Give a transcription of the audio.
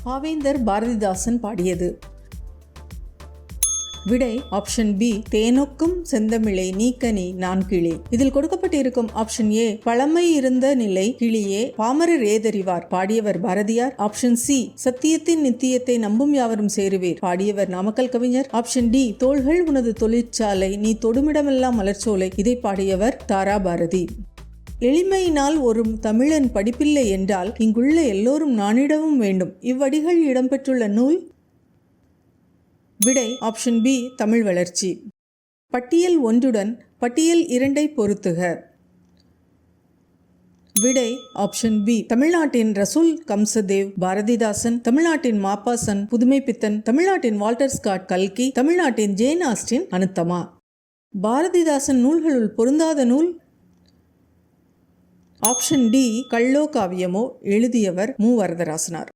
பாவேந்தர் பாரதிதாசன் பாடியது. விடை option B, தேனொக்கும் செந்தமிழை நீக்கனி நான் கிளி. இதில் கொடுக்கப்பட்டிருக்கும் ஆப்ஷன் ஏ, பழமை இருந்த நிலை கிளியே பாமரர் ஏதறிவார், பாடியவர் பாரதியார். ஆப்ஷன் சி, சத்தியத்தின் நித்தியத்தை நம்பும் யாவரும் சேருவீர், பாடியவர் நாமக்கல் கவிஞர். ஆப்ஷன் டி, தோள்கள் உனது தொழிற்சாலை நீ தொடுமிடமெல்லாம் மலர்ச்சோலை, இதை பாடியவர் தாரா பாரதி. எளிமையினால் ஒரு தமிழன் படிப்பில்லை என்றால் இங்குள்ள எல்லோரும் நானிடவும் வேண்டும். இவ்வடிகள் இடம்பெற்றுள்ள நூல். விடை ஆப்ஷன் பி, தமிழ் வளர்ச்சி. பட்டியல் ஒன்றுடன் பட்டியல் 2 பொருத்துக. விடை ஆப்ஷன் பி, தமிழ்நாட்டின் ரசூல் கம்சதேவ் பாரதிதாசன், தமிழ்நாட்டின் மாப்பாசன் புதுமைப்பித்தன், தமிழ்நாட்டின் வால்டர் ஸ்காட் கல்கி, தமிழ்நாட்டின் ஜேன் ஆஸ்டின் அனுத்தமா. பாரதிதாசன் நூல்களுள் பொருந்தாத நூல். ஆப்ஷன் டி, கள்ளோ காவியமோ, எழுதியவர் மு. வரதராசனார்.